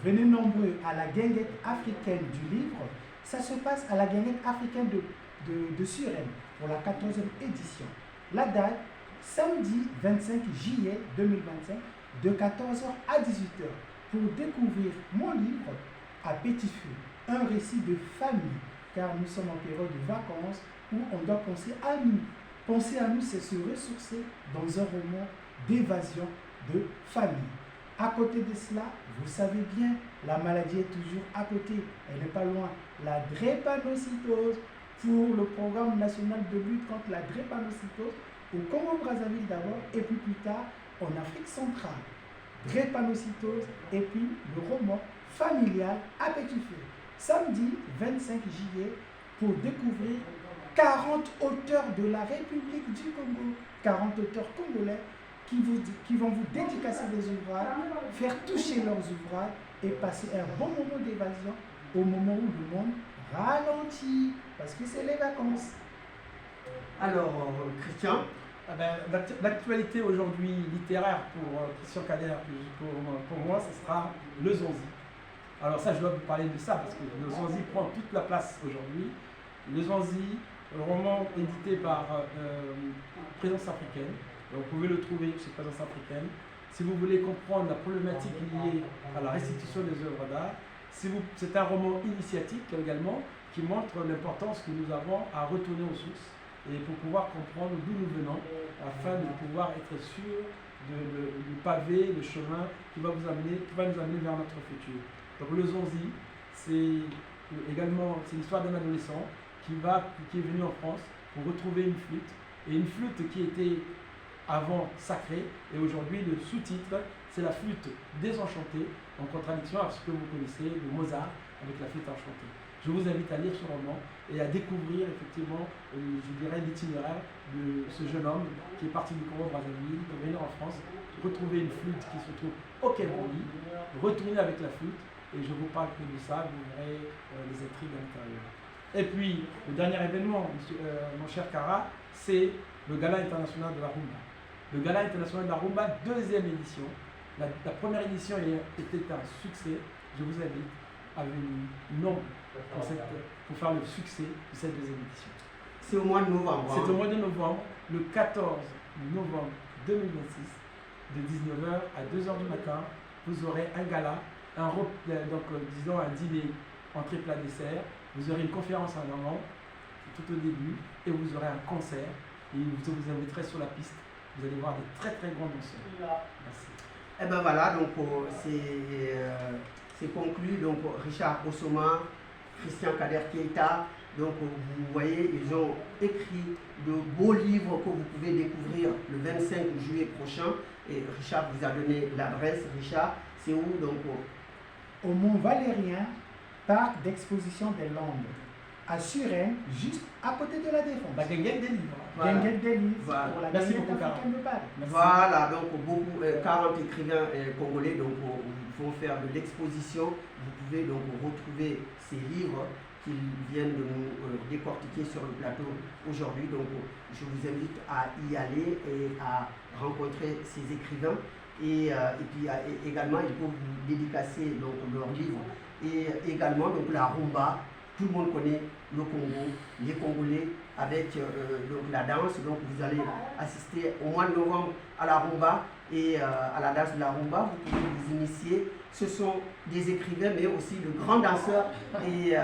venez nombreux à la guinguette africaine du livre. Ça se passe à la guinguette africaine de Suresnes pour la 14e édition. La date, samedi 25 juillet 2025, de 14h à 18h, pour découvrir mon livre à petit feu, un récit de famille, car nous sommes en période de vacances où on doit penser à nous. Penser à nous, c'est se ressourcer dans un roman d'évasion de famille. À côté de cela, vous savez bien, la maladie est toujours à côté, elle n'est pas loin. La drépanocytose, pour le programme national de lutte contre la drépanocytose, au Congo-Brazzaville d'abord, et puis plus tard en Afrique centrale. Drépanocytose, et puis le roman familial à petit feu. Samedi 25 juillet, pour découvrir 40 auteurs de la République du Congo, 40 auteurs congolais qui vont vous dédicacer des ouvrages, faire toucher leurs ouvrages et passer un bon moment d'évasion au moment où le monde ralentit, parce que c'est les vacances. Alors, Christian, l'actualité aujourd'hui littéraire pour Christian Kader, pour moi, ce sera le Zonzi. Alors ça, je dois vous parler de ça, parce que le Zonzi prend toute la place aujourd'hui. Le Zonzi, le roman édité par Présence africaine. Vous pouvez le trouver chez Présence africaine. Si vous voulez comprendre la problématique liée à la restitution des œuvres d'art, c'est un roman initiatique également qui montre l'importance que nous avons à retourner aux sources et pour pouvoir comprendre d'où nous venons afin de pouvoir être sûr du pavé, le chemin qui va nous amener vers notre futur. Donc le Zonzi, c'est également l'histoire d'un adolescent qui est venu en France pour retrouver une flûte, et une flûte qui était avant sacrée, et aujourd'hui le sous-titre c'est la flûte désenchantée, en contradiction avec ce que vous connaissez de Mozart avec la flûte enchantée. Je vous invite à lire ce roman et à découvrir effectivement, je dirais, l'itinéraire de ce jeune homme qui est parti du Congo-Brazzaville pour venir en France, retrouver une flûte qui se trouve au Cameroun, retourner avec la flûte, et je vous parle que de ça, vous verrez les intrigues à l'intérieur. Et puis, le dernier événement, mon cher Kara, c'est le Gala international de la Rumba. Le Gala international de la Rumba, deuxième édition. La première édition était un succès. Je vous invite à venir nombreux pour faire le succès de cette deuxième édition. C'est au mois de novembre. C'est au mois de novembre, le 14 novembre 2026, de 19h à 2h du matin. Vous aurez un gala, disons un dîner entrée plat dessert. Vous aurez une conférence en amont, tout au début, et vous aurez un concert. Et je vous inviterai sur la piste. Vous allez voir des très très grands danseurs. Merci. Et ben voilà, donc c'est conclu. Donc Richard Osoma, Christian Kader Keita. Donc vous voyez, ils ont écrit de beaux livres que vous pouvez découvrir le 25 juillet prochain. Et Richard vous a donné l'adresse. Richard, c'est où donc? Au Mont Valérien, parc d'exposition des Landes, à Suresnes, juste à côté de la Défense. La guinguette des livres. Voilà. Guinguette des livres, voilà. Pour la Merci guinguette beaucoup, africaine de Paris. Voilà, donc 40 écrivains congolais donc, vont faire de l'exposition. Vous pouvez donc retrouver ces livres qu'ils viennent de nous décortiquer sur le plateau aujourd'hui. Donc je vous invite à y aller et à rencontrer ces écrivains. Et puis également, ils peuvent vous dédicacer donc, leurs livres. Et également, donc, la rumba. Tout le monde connaît le Congo, les Congolais avec donc, la danse. Donc vous allez assister au mois de novembre à la rumba et à la danse de la rumba. Vous pouvez vous initier. Ce sont des écrivains mais aussi de grands danseurs. Et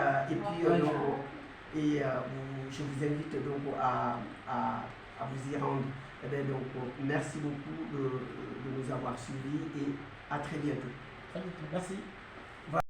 puis je vous invite donc à vous y rendre. Eh bien, donc, merci beaucoup de nous avoir suivis et à très bientôt. Très bientôt. Merci.